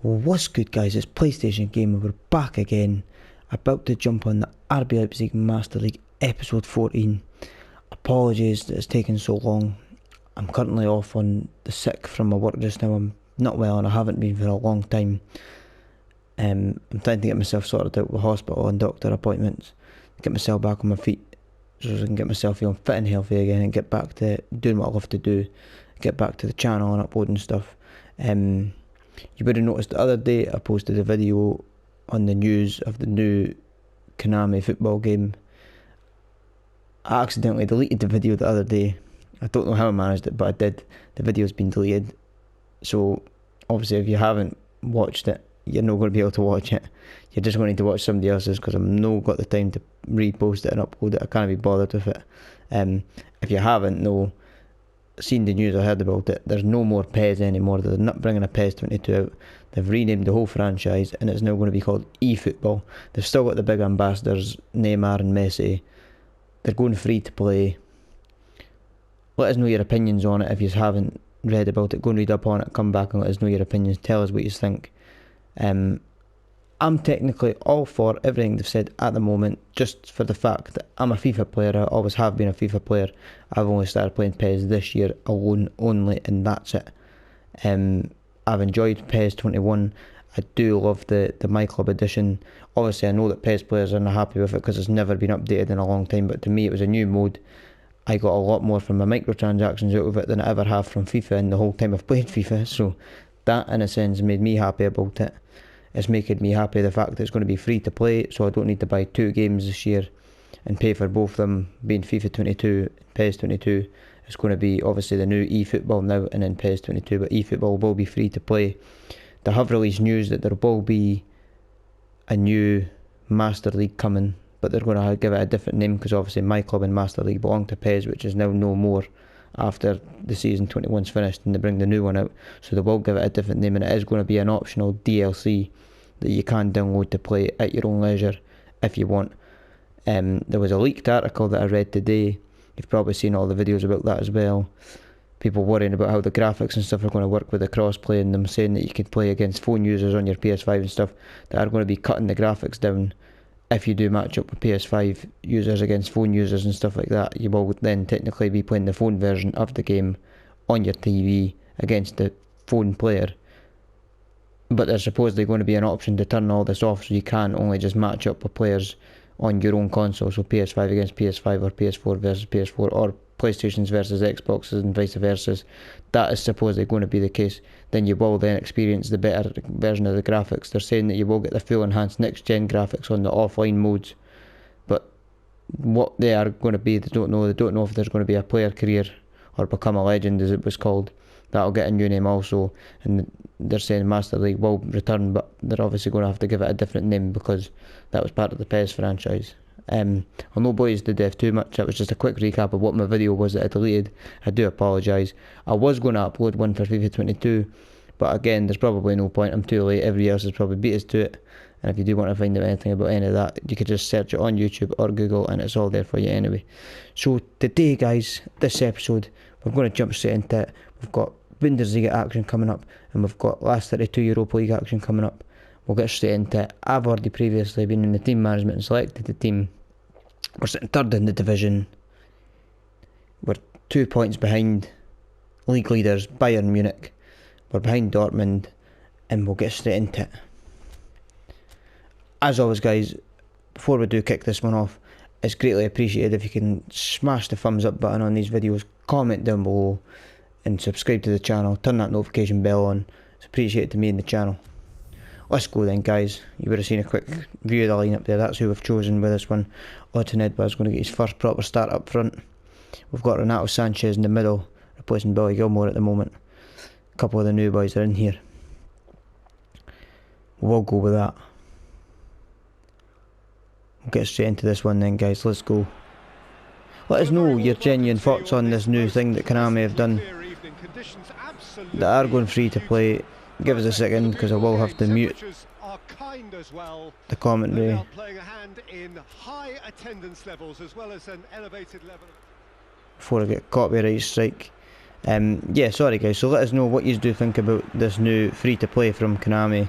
What's good, guys? It's PlayStation Gamer. We're back again, about to jump on the RB Liepzig Master League episode 14. Apologies that it's taken so long. I'm currently off on the sick from my work just now. I'm not well and I haven't been for a long time. I'm trying to get myself sorted out with hospital and doctor appointments, get myself back on my feet so I can get myself feeling fit and healthy again and get back to doing what I love to do, get back to the channel and uploading stuff. You would have noticed the other day I posted a video on the news of the new Konami football game. I accidentally deleted the video the other day. I don't know how I managed it, but I did. The video's been deleted. So obviously if you haven't watched it, you're not going to be able to watch it. You're just going to need to watch somebody else's because I've not got the time to repost it and upload it. I can't be bothered with it. If you haven't seen the news or heard about it, there's no more PES anymore. They're not bringing a PES 22 out. They've renamed the whole franchise and it's now going to be called eFootball. They've still got the big ambassadors, Neymar and Messi. They're going free to play. Let us know your opinions on it if you haven't read about it. Go and read up on it, come back and let us know your opinions. Tell us what you think. I'm technically all for everything they've said at the moment, just for the fact that I'm a FIFA player. I always have been a FIFA player. I've only started playing PES this year alone, only, and that's it. I've enjoyed PES 21. I do love the My Club edition. Obviously I know that PES players are not happy with it because it's never been updated in a long time, but to me it was a new mode. I got a lot more from my microtransactions out of it than I ever have from FIFA in the whole time I've played FIFA, so that in a sense made me happy about it. It's making me happy the fact that it's going to be free to play, so I don't need to buy 2 games this year and pay for both of them, being FIFA 22 and PES 22. It's going to be obviously the new eFootball now and then PES 22, but eFootball will be free to play. They have released news that there will be a new Master League coming, but they're going to give it a different name because obviously My Club and Master League belong to PES, which is now no more after the season 21's finished and they bring the new one out, so they will give it a different name and it is going to be an optional DLC that you can download to play at your own leisure if you want. There was a leaked article that I read today. You've probably seen all the videos about that as well. People worrying about how the graphics and stuff are going to work with the crossplay, and them saying that you can play against phone users on your PS5 and stuff that are going to be cutting the graphics down. If you do match up with PS5 users against phone users and stuff like that, you will then technically be playing the phone version of the game on your TV against the phone player. But there's supposedly going to be an option to turn all this off so you can only just match up with players on your own console, so PS5 against PS5 or PS4 versus PS4 or PlayStations versus Xboxes and vice versa. That is supposedly going to be the case. Then you will then experience the better version of the graphics. They're saying that you will get the full enhanced next gen graphics on the offline modes, but what they are going to be, they don't know. They don't know if there's going to be a player career or become a legend as it was called. That'll get a new name also, and they're saying Master League will return, but they're obviously going to have to give it a different name because that was part of the PES franchise. I know boys did dev too much. That was just a quick recap of what my video was that I deleted. I do apologise. I was going to upload one for FIFA 22, but again there's probably no point. I'm too late. Everybody else has probably beat us to it, and if you do want to find out anything about any of that, you could just search it on YouTube or Google and it's all there for you anyway. So today guys, this episode, we're going to jump straight into it. We've got Bundesliga action coming up and we've got last 32 Europa League action coming up. We'll get straight into it. I've already previously been in the team management and selected the team. We're sitting third in the division. We're 2 points behind league leaders Bayern Munich. We're behind Dortmund and we'll get straight into it. As always guys, before we do kick this one off, it's greatly appreciated if you can smash the thumbs up button on these videos, comment down below and subscribe to the channel, turn that notification bell on. It's appreciated to me and the channel. Let's go then guys. You would have seen a quick view of the lineup there. That's who we've chosen with this one. Otten Edward's going to get his first proper start up front. We've got Renato Sanchez in the middle, replacing Billy Gilmore at the moment. A couple of the new boys are in here. We'll go with that. We'll get straight into this one then guys. Let's go. Let us know your genuine thoughts on this new thing that Konami have done that are going free to play. Give us a second because I will have to mute the commentary before I get copyright strike. Yeah, sorry guys, so let us know what you do think about this new free-to-play from Konami.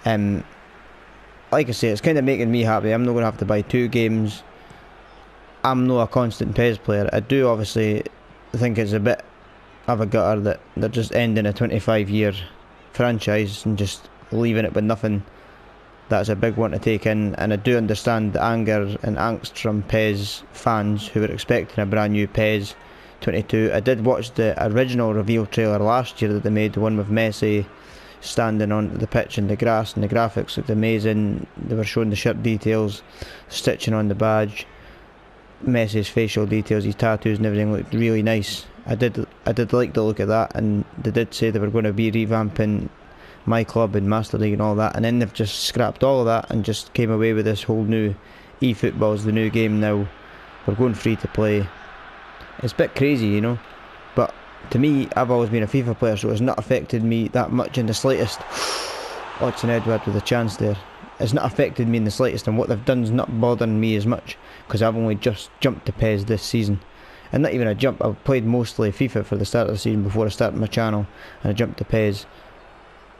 Like I say, it's kind of making me happy. I'm not going to have to buy 2 games. I'm not a constant PES player. I do obviously think it's a bit of a gutter that they're just ending a 25-year franchise and just leaving it with nothing. That's a big one to take in, and I do understand the anger and angst from PES fans who were expecting a brand new PES 22. I did watch the original reveal trailer last year that they made, the one with Messi standing on the pitch in the grass, and the graphics looked amazing. They were showing the shirt details, stitching on the badge, Messi's facial details, his tattoos and everything looked really nice. I did like the look of that, and they did say they were going to be revamping My Club and Master League and all that, and then they've just scrapped all of that and just came away with this whole new eFootball is the new game now. We're going free to play. It's a bit crazy, you know, but to me, I've always been a FIFA player, so it's not affected me that much in the slightest. Odson Edward with a chance there. It's not affected me in the slightest, and what they've done is not bothering me as much, because I've only just jumped to PES this season. And not even a jump, I've played mostly FIFA for the start of the season before I started my channel, and I jumped to PES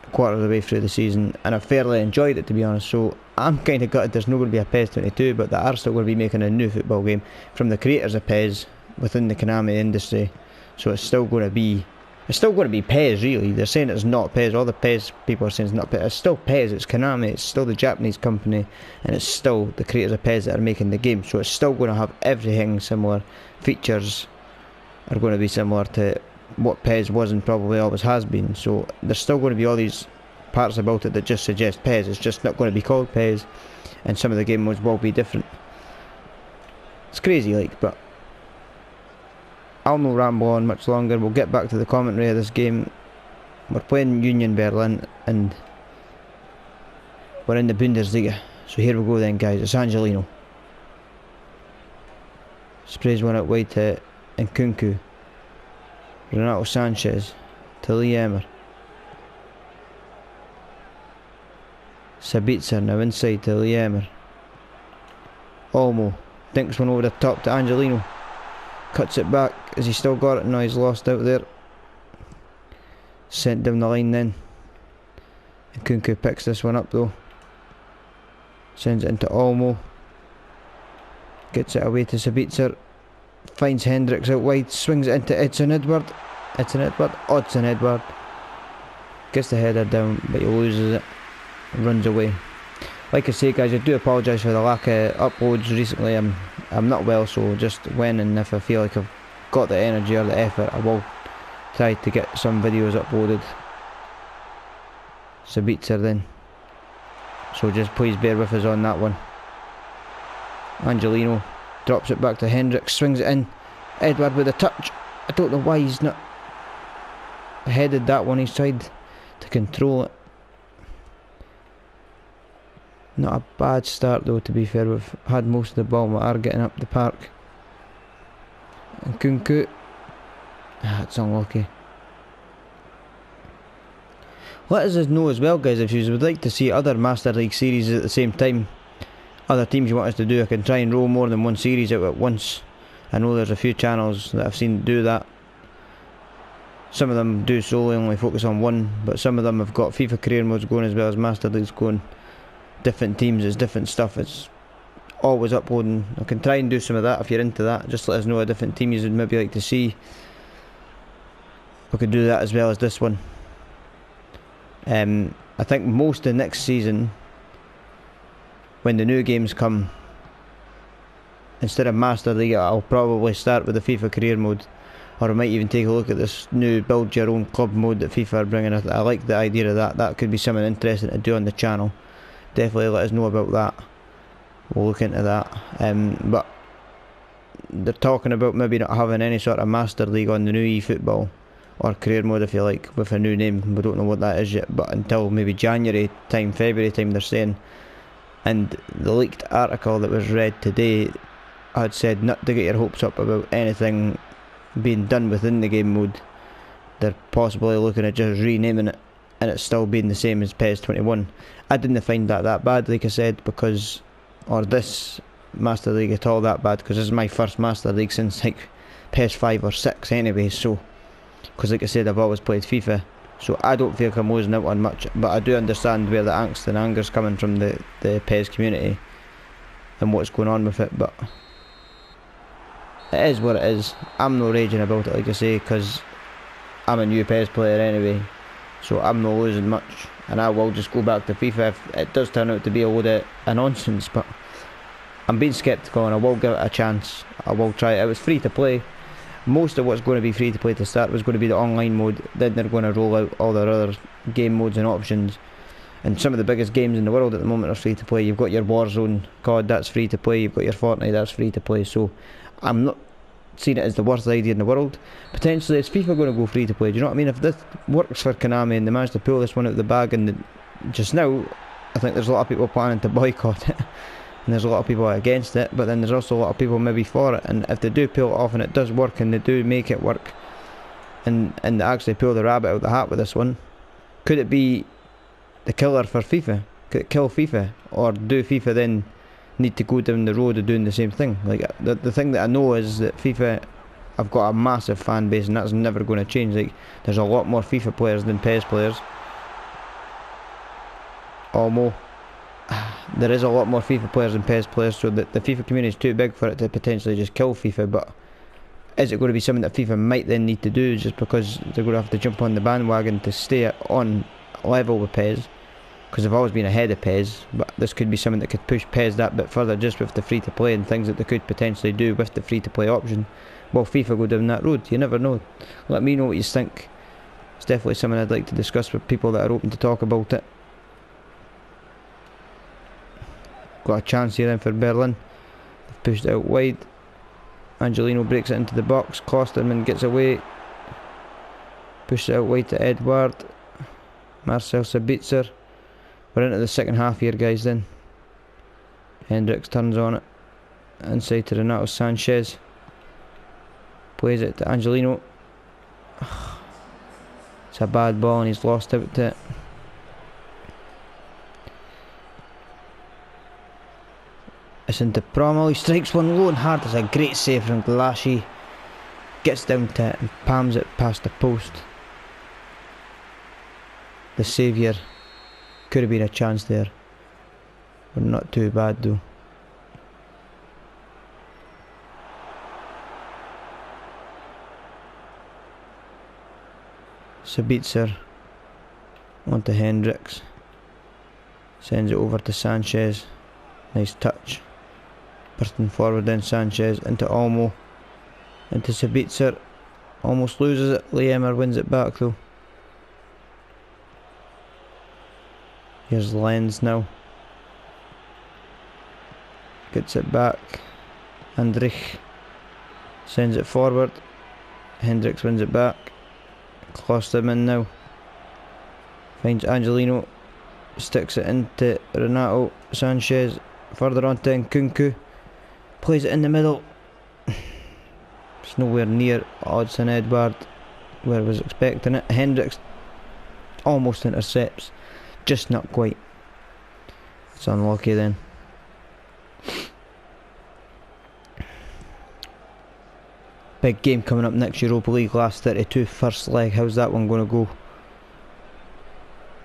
a quarter of the way through the season, and I fairly enjoyed it, to be honest. So I'm kind of gutted there's not going to be a PES 22, but they are still going to be making a new football game from the creators of PES within the Konami industry. So it's still going to be PES, really. They're saying it's not PES. All the PES people are saying it's not PES. It's still PES. It's Konami. It's still the Japanese company, and it's still the creators of PES that are making the game. So it's still going to have everything similar. Features are going to be similar to what PES was and probably always has been. So there's still going to be all these parts about it that just suggest PES. It's just not going to be called PES, and some of the game modes will be different. It's crazy, like, but I'll not ramble on much longer. We'll get back to the commentary of this game. We're playing Union Berlin, and we're in the Bundesliga. So here we go then, guys. It's Angelino. Sprays one out wide to Nkunku. Renato Sanchez to Liemmer. Sabitzer now inside to Liemmer. Olmo dinks one over the top to Angelino. Cuts it back. Has he still got it? No, he's lost out there. Sent down the line then. Nkunku picks this one up though. Sends it into Olmo. Gets it away to Sabitzer. Finds Hendricks out wide. Swings it into Odson Edward. Odson Edward. Gets the header down, but he loses it. Runs away. Like I say, guys, I do apologise for the lack of uploads recently. I'm not well, so just when and if I feel like I've got the energy or the effort, I will try to get some videos uploaded. Sabitzer then. So just please bear with us on that one. Angelino drops it back to Hendricks, swings it in. Edward with a touch. I don't know why he's not headed that one. He's tried to control it. Not a bad start though, to be fair. We've had most of the ball. We are getting up the park. And Nkunku. It's unlucky. Let us know as well, guys, if you would like to see other Master League series at the same time. Other teams you want us to do. I can try and roll more than one series out at once. I know there's a few channels that I've seen do that. Some of them do solely only focus on one, but some of them have got FIFA career modes going as well as Master Leagues going. Different teams, it's different stuff. It's always uploading. I can try and do some of that if you're into that. Just let us know a different team you would maybe like to see. We could do that as well as this one. I think most of next season, when the new games come, instead of Master League, I'll probably start with the FIFA career mode, or I might even take a look at this new build your own club mode that FIFA are bringing. I like the idea of that. That could be something interesting to do on the channel. Definitely let us know about that. We'll look into that. But they're talking about maybe not having any sort of Master League on the new eFootball, or career mode if you like, with a new name. We don't know what that is yet, but until maybe January time, February time, they're saying. And the leaked article that was read today had said not to get your hopes up about anything being done within the game mode. They're possibly looking at just renaming it, and it's still being the same as PES 21. I didn't find that bad, like I said, because, or this Master League at all that bad, because this is my first Master League since like PES 5 or 6 anyway, so because like I said, I've always played FIFA, so I don't feel like I'm losing out on much, but I do understand where the angst and anger's coming from the PES community and what's going on with it, but it is what it is. I'm not raging about it, like I say, because I'm a new PES player anyway, so I'm not losing much, and I will just go back to FIFA if it does turn out to be a load of nonsense, but I'm being sceptical and I will give it a chance. I will try it. It was free to play. Most of what's going to be free to play to start was going to be the online mode, then they're going to roll out all their other game modes and options. And some of the biggest games in the world at the moment are free to play. You've got your Warzone COD, that's free to play. You've got your Fortnite, that's free to play. So I'm not seeing it as the worst idea in the world. Potentially is FIFA going to go free to play? Do you know what I mean? If this works for Konami and they manage to pull this one out of the bag, and just now I think there's a lot of people planning to boycott it. And there's a lot of people against it, but then there's also a lot of people maybe for it, and if they do pull it off and it does work and they do make it work and they actually pull the rabbit out of the hat with this one, could it be the killer for FIFA? Could it kill FIFA? Or do FIFA then need to go down the road of doing the same thing? Like the thing that I know is that FIFA have got a massive fan base, and that's never going to change. Like there's a lot more FIFA players than PES players. Almost. There is a lot more FIFA players than PES players, so that the FIFA community is too big for it to potentially just kill FIFA. But is it going to be something that FIFA might then need to do, just because they're going to have to jump on the bandwagon to stay on level with PES? Because they've always been ahead of PES, but this could be something that could push PES that bit further, just with the free to play and things that they could potentially do with the free to play option. Will FIFA go down that road? You never know. Let me know what you think. It's definitely something I'd like to discuss with people that are open to talk about it. Got a chance here then for Berlin. They've pushed it out wide. Angelino breaks it into the box. Klosterman gets away. Pushes it out wide to Edward. Marcel Sabitzer. We're into the second half here, guys, then. Hendricks turns on it. Inside to Renato Sanchez. Plays it to Angelino. It's a bad ball and he's lost out to it. It's into Prommel, he strikes one low and hard. It's a great save from Glashi. Gets down to it and palms it past the post. The saviour. Could have been a chance there, but not too bad though. Sabitzer onto Hendricks. Sends it over to Sanchez. Nice touch. Bursting forward then Sanchez into Olmo. Into Sabitzer. Almost loses it. Leemer wins it back though. Here's Lenz now. Gets it back. Andrich sends it forward. Hendricks wins it back. Klosterman now. Finds Angelino. Sticks it into Renato Sanchez. Further on to Nkunku. Plays it in the middle. It's nowhere near Odsonne Edward where I was expecting it. Hendricks almost intercepts. Just not quite. It's unlucky then. Big game coming up next, Europa League, last 32, first leg. How's that one going to go?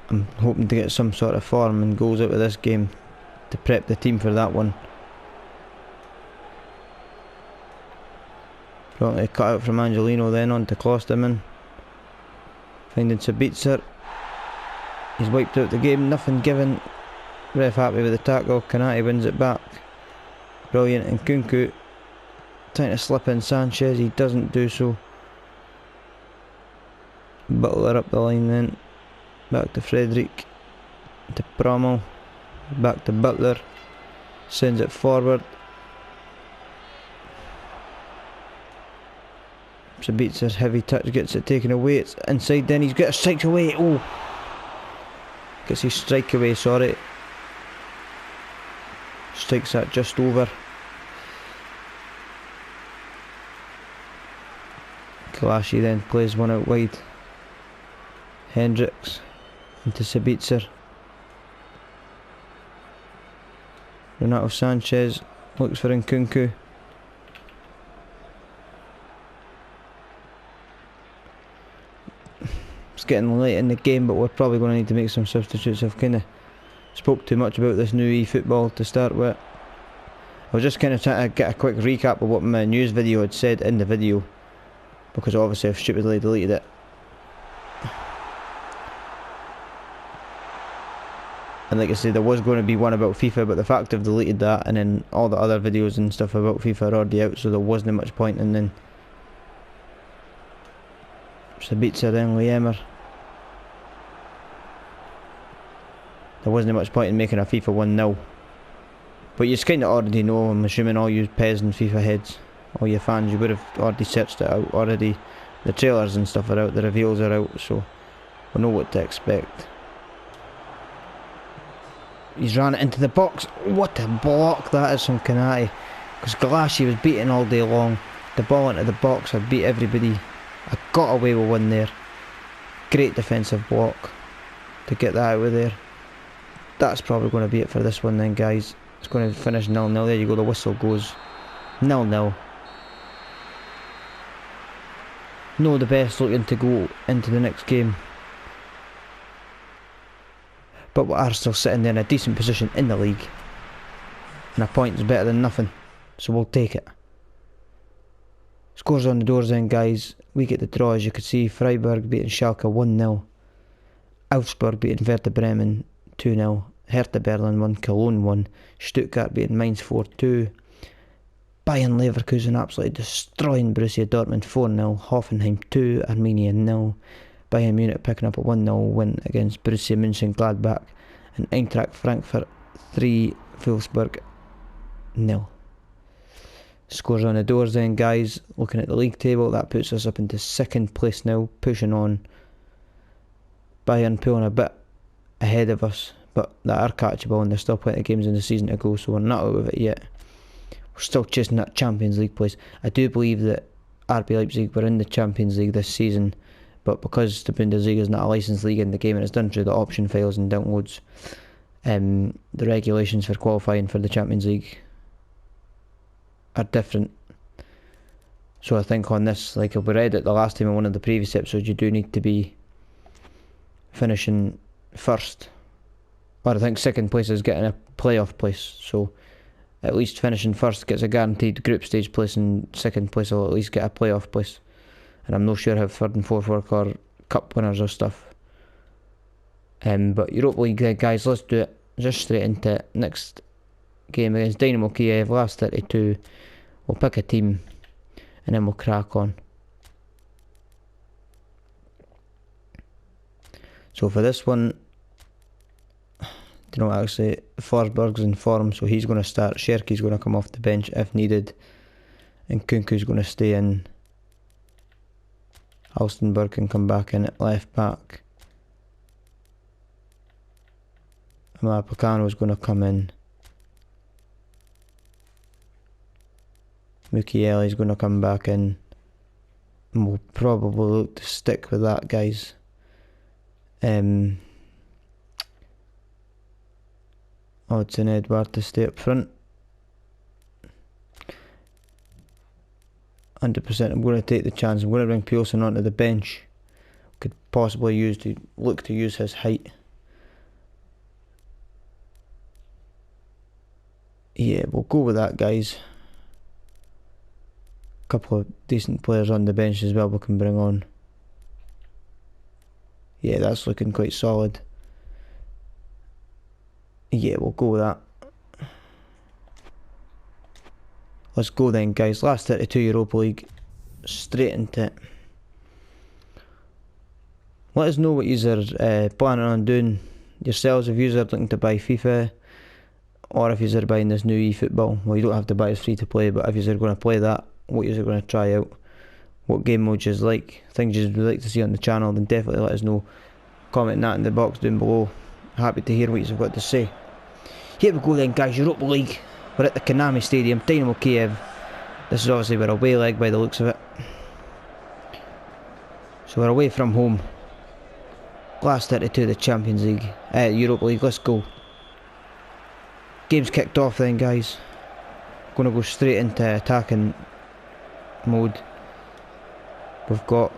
I'm hoping to get some sort of form and goals out of this game to prep the team for that one. Brilliantly cut out from Angelino, then on to Klosterman. Finding Sabitzer. He's wiped out the game, nothing given. Ref happy with the tackle. Kanate wins it back. Brilliant. And Nkunku trying to slip in Sanchez, he doesn't do so. Butler up the line then. Back to Frederick. To Prommel. Back to Butler. Sends it forward. Sabitzer's heavy touch gets it taken away. It's inside then. He's got a strike away. Oh! Gets his strike away, sorry. Strikes that just over. Kalashi then plays one out wide. Hendricks into Sabitzer. Renato Sanchez looks for Nkunku. It's getting late in the game, but we're probably going to need to make some substitutes. I've kind of spoke too much about this new eFootball to start with. I was just kind of trying to get a quick recap of what my news video had said in the video, because obviously I've stupidly deleted it. And like I said, there was going to be one about FIFA, but the fact I've deleted that, and then all the other videos and stuff about FIFA are already out, so there wasn't much point in then. Sabitzer then Liemmer. There wasn't much point in making a FIFA 1-0. But you kind of already know, I'm assuming all you PES and FIFA heads, all your fans, you would have already searched it out already. The trailers and stuff are out, the reveals are out, so we know what to expect. He's ran it into the box. What a block that is from Kanati. Because Galassi was beating all day long. The ball into the box, I beat everybody. I got away with one there. Great defensive block to get that out of there. That's probably going to be it for this one then, guys. It's going to finish 0-0. There you go, the whistle goes 0-0. No, the best looking to go into the next game. But we are still sitting there in a decent position in the league. And a point is better than nothing. So we'll take it. Scores on the doors then, guys. We get the draw, as you can see. Freiburg beating Schalke 1-0. Augsburg beating Werder Bremen 2-0. Hertha Berlin 1, Cologne 1. Stuttgart beating Mainz 4-2. Bayern Leverkusen absolutely destroying Borussia Dortmund 4-0. Hoffenheim 2, Arminia 0. Bayern Munich picking up a 1-0 win against Borussia Mönchengladbach. And Eintracht Frankfurt 3, Wolfsburg 0. Scores on the doors then, guys. Looking at the league table, that puts us up into 2nd place now, pushing on. Bayern pulling a bit ahead of us, but they are catchable and there's still plenty of games in the season to go, so we're not out of it yet. We're still chasing that Champions League place. I do believe that RB Leipzig were in the Champions League this season, but because the Bundesliga is not a licensed league in the game and it's done through the option files and downloads, the regulations for qualifying for the Champions League are different. So I think on this, like we read it the last time in one of the previous episodes, you do need to be finishing first. Or I think 2nd place is getting a playoff place, so at least finishing first gets a guaranteed group stage place, and 2nd place will at least get a playoff place. And I'm not sure how 3rd and 4th work, or cup winners or stuff. But Europa League, guys, let's do it. Just straight into it. Next game against Dynamo Kiev, last 32. We'll pick a team and then we'll crack on. So for this one, you know, actually Forsberg's in form, so he's going to start. Sherky's going to come off the bench if needed, and Kunku's going to stay in. Halstenberg can come back in at left back. Mapacano's going to come in. Mukiele's going to come back in. And we'll probably look to stick with that, guys. Odds Edward to stay up front. 100%. I'm going to take the chance. I'm going to bring Pearson onto the bench. Could possibly look to use his height. Yeah, we'll go with that, guys. Couple of decent players on the bench as well we can bring on. Yeah, that's looking quite solid. Yeah, we'll go with that. Let's go then, guys. Last 32 Europa League. Straight into it. Let us know what you are planning on doing yourselves, if you are looking to buy FIFA, or if you are buying this new eFootball. Well, you don't have to buy it, it's free to play, but if you are going to play that, what you are going to try out, what game modes you like, things you would like to see on the channel, then definitely let us know. Comment that in the box down below. Happy to hear what you've got to say. Here we go then, guys. Europa League. We're at the Konami Stadium, Dynamo Kiev. This is obviously our away leg by the looks of it. So we're away from home. Last 32 the Champions League, Europa League. Let's go. Game's kicked off then, guys. Going to go straight into attacking mode. We've got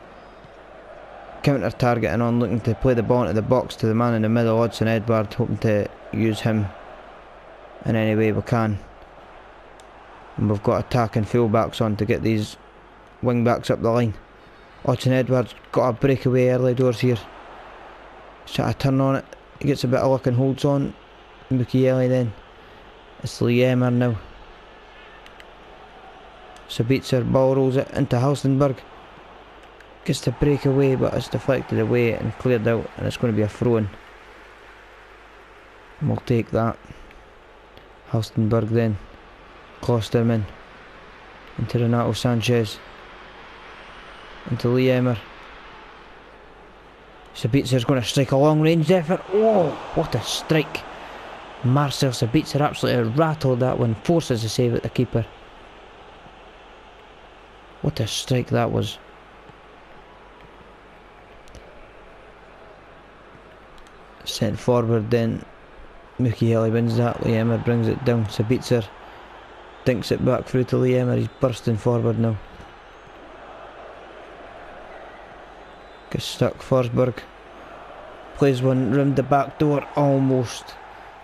counter targeting on, looking to play the ball into the box to the man in the middle, Odsonne Edouard, hoping to use him in any way we can. And we've got attacking fullbacks on to get these wing backs up the line. Odsonne Edouard's got a breakaway early doors here. He's trying to turn on it. He gets a bit of luck and holds on. Mukiele then. It's Liepzig now. Sabitzer ball rolls it into Halstenberg. Gets to break away, but it's deflected away and cleared out, and it's going to be a throw-in. And we'll take that. Halstenberg then. Klosterman. Into Renato Sanchez. Into Liepzig. Sabitzer's going to strike a long range effort. Oh, what a strike. Marcel Sabitzer absolutely rattled that one. Forces a save at the keeper. What a strike that was. Sent forward then. Mukiele wins that. Liepzig brings it down. Sabitzer dinks it back through to Liepzig. He's bursting forward now. Gets stuck. Forsberg plays one round the back door almost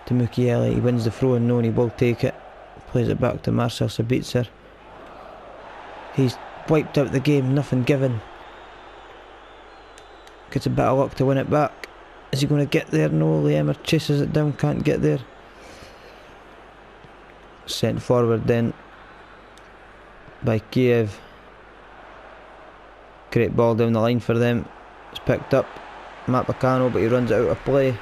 to Mukiele. He wins the throw and no, and he will take it. Plays it back to Marcel Sabitzer. He's wiped out the game, nothing given. Gets a bit of luck to win it back. Is he going to get there? No, Liepzig chases it down, can't get there. Sent forward then by Kiev. Great ball down the line for them. It's picked up. Mapacano, but he runs it out of play.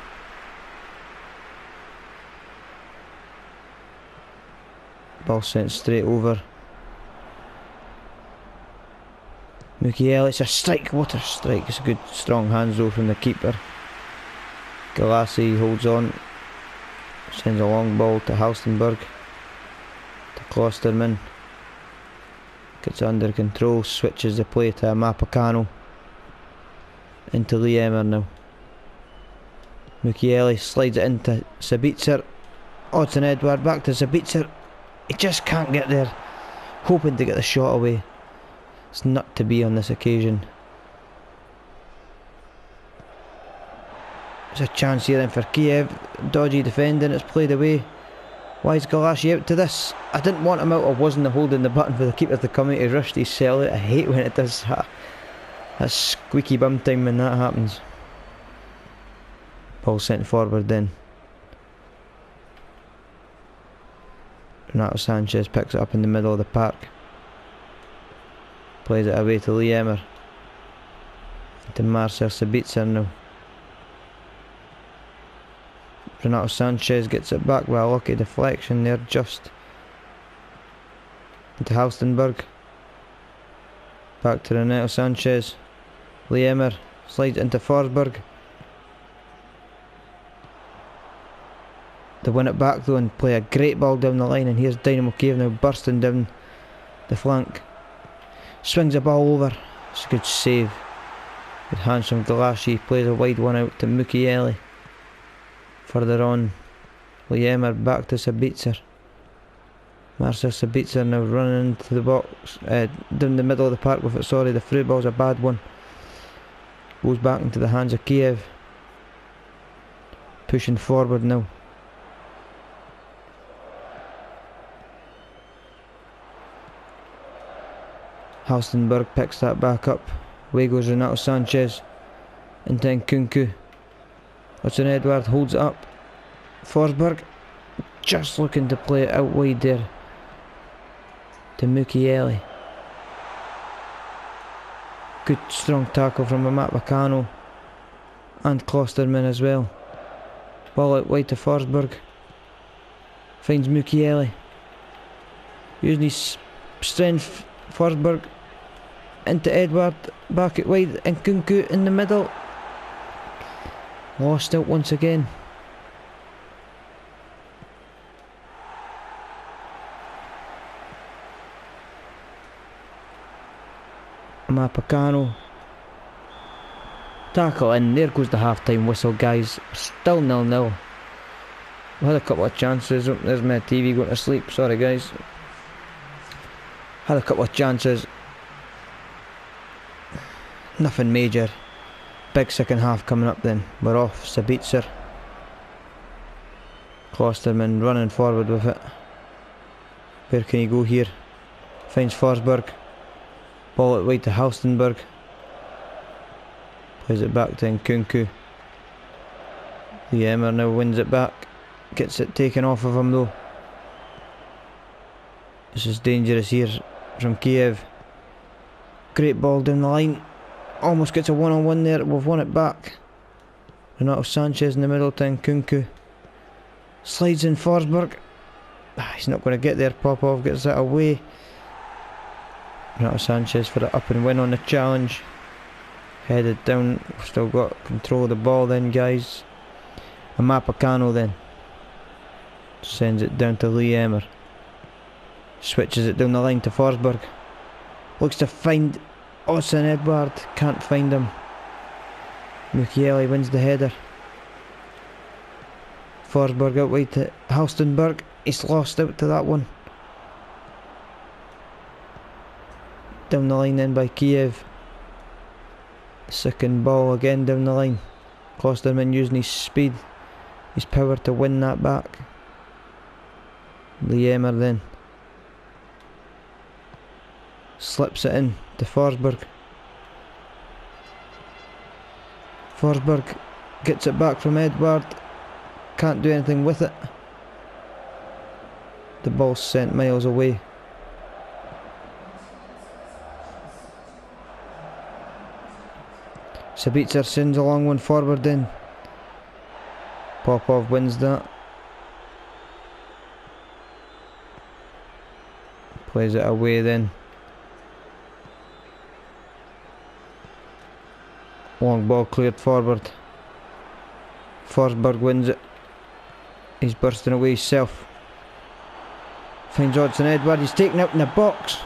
Ball sent straight over. Mukiele, it's a strike. What a strike. It's a good strong hands though from the keeper. Galassi holds on. Sends a long ball to Halstenberg. To Klosterman. Gets under control. Switches the play to Mapacano. Into Liepzig now. Mukiele slides it into Sabitzer. Odsonne Edouard back to Sabitzer. He just can't get there. Hoping to get the shot away. It's not to be on this occasion. There's a chance here then for Kiev. Dodgy defending, it's played away. Why is Galassi out to this? I didn't want him out, I wasn't holding the button for the keeper to come out. He rushed his cell out. I hate when it does that. That's squeaky bum time when that happens. Ball sent forward then. Renato Sanchez picks it up in the middle of the park. Plays it away to Liepzig. To Marcel Sabitzer now. Renato Sanchez gets it back with a lucky deflection there just. Into Halstenberg. Back to Renato Sanchez. Liepzig slides into Forsberg. They win it back though and play a great ball down the line, and here's Dynamo Kiev now bursting down the flank. Swings the ball over. It's a good save. Good hands from Galassi. Plays a wide one out to Mukiele. Further on, Liepzig back to Sabitzer. Marcel Sabitzer now running into the box, down the middle of the park with it. Sorry, the through ball's a bad one. Goes back into the hands of Kiev. Pushing forward now. Halstenberg picks that back up. Away goes Renato Sanchez. Into Nkunku. Odsonne Edouard holds it up. Forsberg just looking to play it out wide there to Mukiele. Good strong tackle from Mapacano and Klosterman as well. Ball out wide to Forsberg. Finds Mukiele. Using his strength, Forsberg into Edouard, back it wide, and Nkunku in the middle. Lost out once again. Mapacano. Tackle in, there goes the half-time whistle, guys. Still 0-0. We had a couple of chances. Oh, there's my TV going to sleep, sorry guys. Had a couple of chances. Nothing major. Big second half coming up then. We're off. Sabitzer. Klosterman running forward with it. Where can he go here? Finds Forsberg. Ball it wide to Halstenberg. Plays it back to Nkunku. Liepzig now wins it back. Gets it taken off of him though. This is dangerous here from Kiev. Great ball down the line. Almost gets a one-on-one there. We've won it back. Renato Sanchez in the middle to Nkunku. Slides in Forsberg. He's not going to get there. Popov gets that away. Renato Sanchez for the up and win on the challenge. Headed down. We've still got control of the ball then, guys. And Mapacano then sends it down to Liepzig. Switches it down the line to Forsberg. Looks to find Odsonne Edouard. Can't find him. Mukiele wins the header. Forsberg out wide to Halstenberg. He's lost out to that one. Down the line then by Kiev. Second ball again down the line. Klosterman using his speed, his power to win that back. Liepzig then slips it in to Forsberg. Forsberg gets it back from Edouard. Can't do anything with it. The ball's sent miles away. Sabitzer sends a long one forward in. Popov wins that. Plays it away then. Long ball cleared forward. Forsberg wins it. He's bursting away himself. Finds Odsonne Edouard. He's taken out in the box.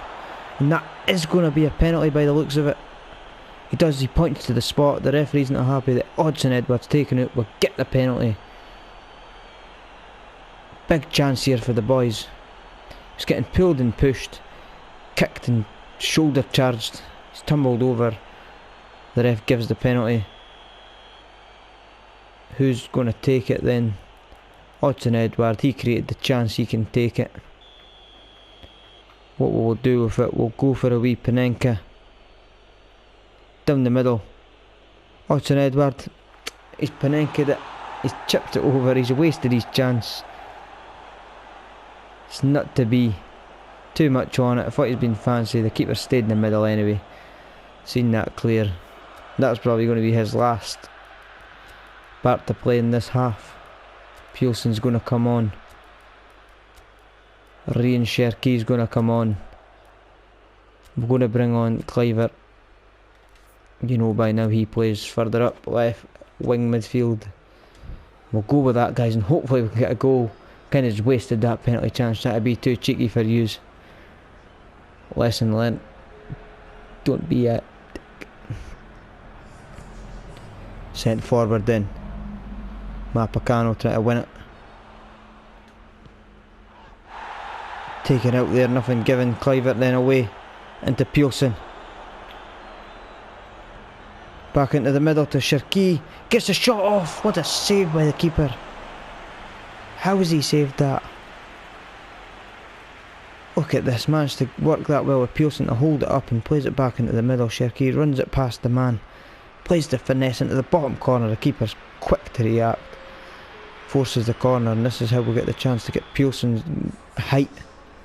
And that is going to be a penalty by the looks of it. He does, he points to the spot. The referee's not happy that Odsonne Edouard's taken out. We'll get the penalty. Big chance here for the boys. He's getting pulled and pushed. Kicked and shoulder charged. He's tumbled over. The ref gives the penalty. Who's going to take it then? Odsonne Edouard. He created the chance, he can take it. What we'll do with it, we'll go for a wee Panenka. Down the middle. Odsonne Edouard. He's Panenka'd it. He's chipped it over. He's wasted his chance. It's not to be. Too much on it. I thought he'd been fancy. The keeper stayed in the middle anyway. Seen that clear. That's probably going to be his last part to play in this half. Pielsen's going to come on. Rian Cherki's going to come on. We're going to bring on Kluivert. You know by now he plays further up left wing midfield. We'll go with that, guys, and hopefully we can get a goal. Kind of just wasted that penalty chance. That'd be too cheeky for yous. Lesson learnt. Don't be a dick. Sent forward then. Mapacano trying to win it. Taken out there, nothing given. Kluivert then away into Pielsen. Back into the middle to Cherki. Gets a shot off. What a save by the keeper. How has he saved that? Look at this. Managed to work that well with Pielsen to hold it up and plays it back into the middle. Cherki runs it past the man. Plays the finesse into the bottom corner. The keeper's quick to react. Forces the corner, and this is how we get the chance to get Pielsen's height.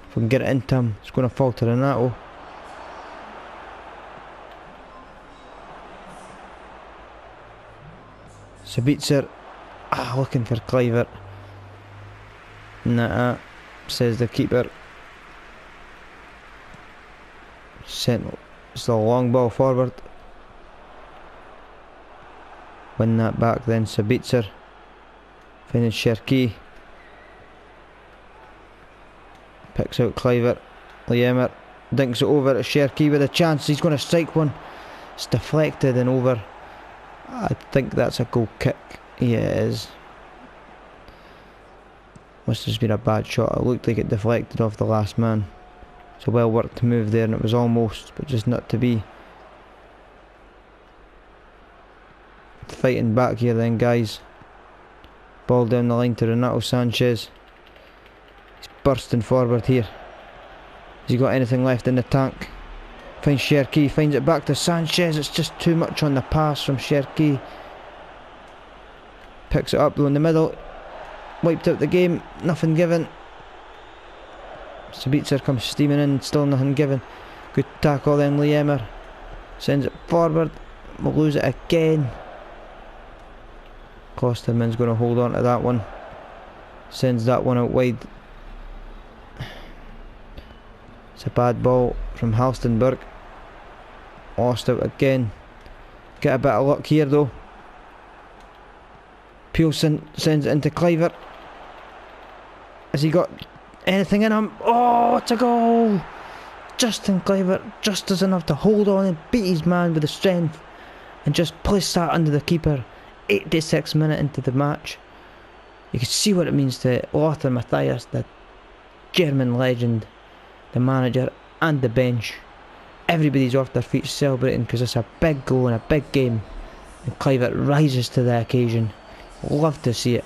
If we can get it into him, it's going to fall to Renato. Sabitzer, looking for Kluivert. Nah, says the keeper. Sent, it's a long ball forward. Win that back then, Sabitzer. Finish Cherki. Picks out Kluivert. Liepzig dinks it over to Cherki with a chance. He's going to strike one. It's deflected and over. I think that's a goal kick. Yeah, it is. Must have been a bad shot. It looked like it deflected off the last man. It's a well worked move there, and it was almost, but just not to be. fighting back here then, guys. Ball down the line to Renato Sanchez. He's bursting forward here. Has he got anything left in the tank? Finds Cherki, finds it back to Sanchez. It's just too much on the pass from Cherki. Picks it up though in the middle. Wiped out the game, nothing given. Sabitzer comes steaming in, still nothing given. Good tackle then, Liemmer. Sends it forward. We'll lose it again. Klosterman's going to hold on to that one. Sends that one out wide. It's a bad ball from Halstenberg. Lost out again. Get a bit of luck here though. Pearson sends it into Kluivert. Has he got anything in him? Oh, it's a goal! Justin Kluivert just does enough to hold on and beat his man with the strength and just place that under the keeper. 86 minutes into the match. You can see what it means to Lothar Matthäus, the German legend, the manager and the bench. Everybody's off their feet celebrating because it's a big goal and a big game, and Kluivert rises to the occasion. Love to see it.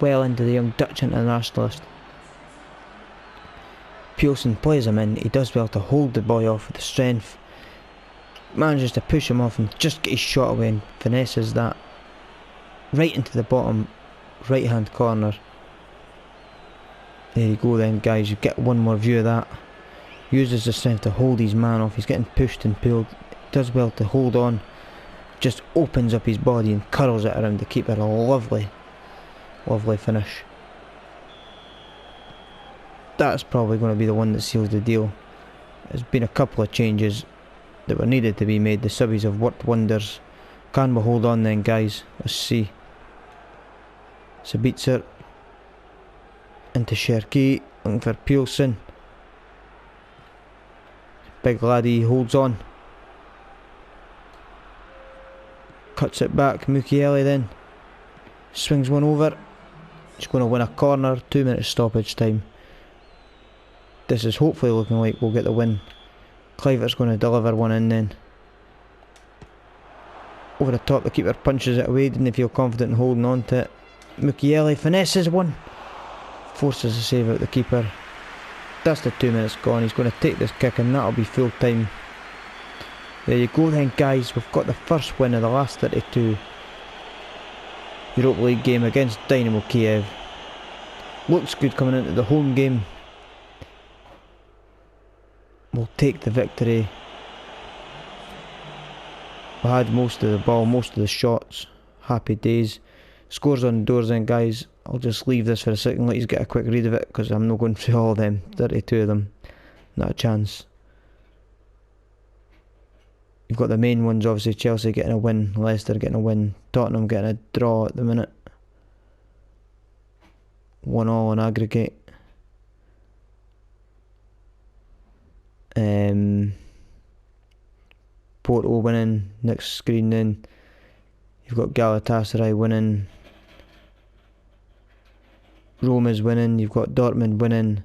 Well into the young Dutch internationalist. Pearson plays him in. He does well to hold the boy off with the strength. Manages to push him off and just get his shot away and finesses that right into the bottom right hand corner. There you go then, guys. You get one more view of that. Uses the strength to hold his man off. He's getting pushed and pulled. Does well to hold on. Just opens up his body and curls it around the keeper. A lovely, lovely finish. That's probably going to be the one that seals the deal. There's been a couple of changes that were needed to be made. The subbies have worked wonders. Can we hold on then, guys? Let's see. Sabitzer into Cherki, looking for Pearson. Big laddie holds on. Cuts it back. Mukiele then swings one over. He's going to win a corner. 2 minutes stoppage time. This is hopefully looking like we'll get the win. Kluivert's going to deliver one in then. Over the top, the keeper punches it away. Didn't feel confident in holding on to it. Mukiele finesses one. Forces a save out the keeper. That's the 2 minutes gone. He's going to take this kick and that'll be full time. There you go then, guys. We've got the first win of the last 32. Europa League game against Dynamo Kiev. Looks good coming into the home game. We'll take the victory. We had most of the ball, most of the shots. Happy days. Scores on the doors then, guys. I'll just leave this for a second, let you get a quick read of it, because I'm not going through all of them. 32 of them. Not a chance. You've got the main ones, obviously. Chelsea getting a win, Leicester getting a win, Tottenham getting a draw at the minute. 1-1 on aggregate. Porto winning. Next screen then, you've got Galatasaray winning. Roma's winning. You've got Dortmund winning.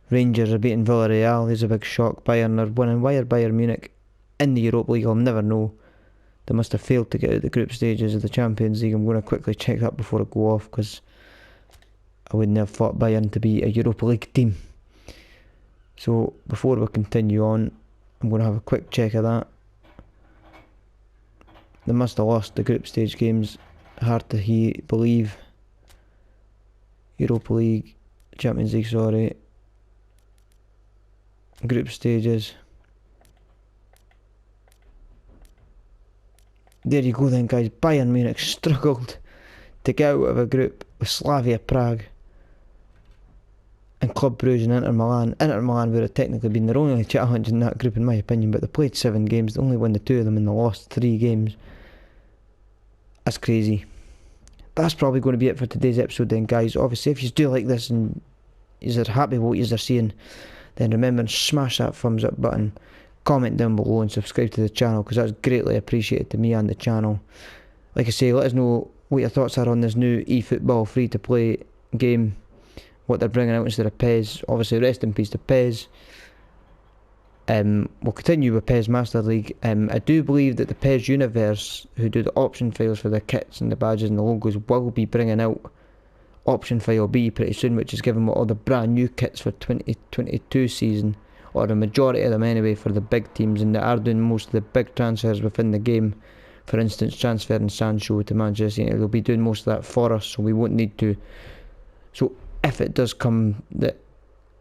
Rangers are beating Villarreal. There's a big shock. Bayern are winning. Why are Bayern Munich in the Europa League? I'll never know. They must have failed to get out of the group stages of the Champions League. I'm going to quickly check that before I go off, because I wouldn't have thought Bayern to be a Europa League team. So before we continue on, I'm going to have a quick check of that. They must have lost the group stage games. Hard to believe. Europa League, Champions League, sorry. Group stages. There you go then, guys. Bayern Munich struggled to get out of a group with Slavia Prague and Club Brugge and Inter Milan. Inter Milan would have technically been their only challenge in that group in my opinion, but they played 7 games, they only won the 2 of them and they lost 3 games. That's crazy. That's probably going to be it for today's episode then, guys. Obviously, if you do like this and you're happy with what you're seeing, then remember to smash that thumbs up button, comment down below and subscribe to the channel, because that's greatly appreciated to me and the channel. Like I say, let us know what your thoughts are on this new eFootball free to play game, what they're bringing out instead of PES. Obviously, rest in peace to PES. We'll continue with PES Master League. I do believe that the PES Universe, who do the option files for the kits and the badges and the logos, will be bringing out option file B pretty soon, which is giving all the brand new kits for 2022 season, or the majority of them anyway, for the big teams, and they are doing most of the big transfers within the game. For instance, transferring Sancho to Manchester United, they'll be doing most of that for us, so we won't need to. So if it does come that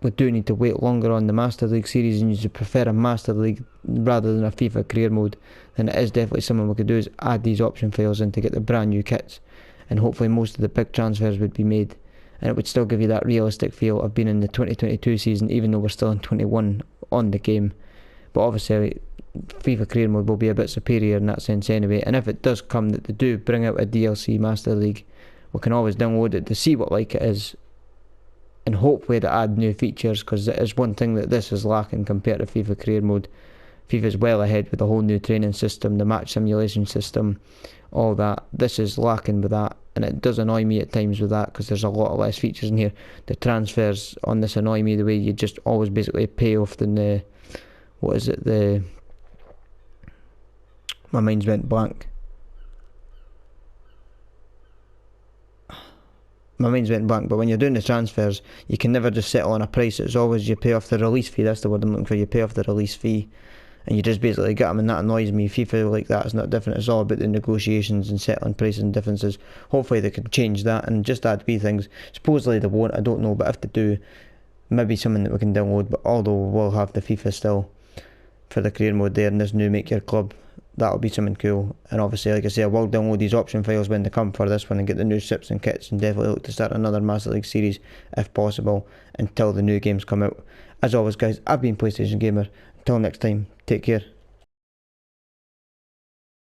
we do need to wait longer on the Master League series and you prefer a Master League rather than a FIFA career mode, then it is definitely something we could do, is add these option files in to get the brand new kits, and hopefully most of the big transfers would be made, and it would still give you that realistic feel of being in the 2022 season, even though we're still in 21 on the game. But obviously FIFA career mode will be a bit superior in that sense anyway, and if it does come that they do bring out a DLC Master League, we can always download it to see what like it is, and hopefully to add new features, because it is one thing that this is lacking compared to FIFA career mode. FIFA's well ahead with the whole new training system, the match simulation system, all that. This is lacking with that, and it does annoy me at times with that, because there's a lot of less features in here. The transfers on this annoy me, the way you just always basically pay off the what is it, my mind's went blank. But when you're doing the transfers, you can never just settle on a price. It's always you pay off the release fee. That's the word I'm looking for. You pay off the release fee, and you just basically get them, and that annoys me. FIFA like that is not different. It's all about the negotiations and settling prices and differences. Hopefully they can change that and just add wee things. Supposedly they won't, I don't know, but if they do, maybe something that we can download. But although we'll have the FIFA still for the career mode there, and this new make your club, that'll be something cool. And obviously, like I say, I will download these option files when they come for this one and get the new sips and kits, and definitely look to start another Master League series if possible until the new games come out. As always guys, I've been PlayStation Gamer. Until next time, take care.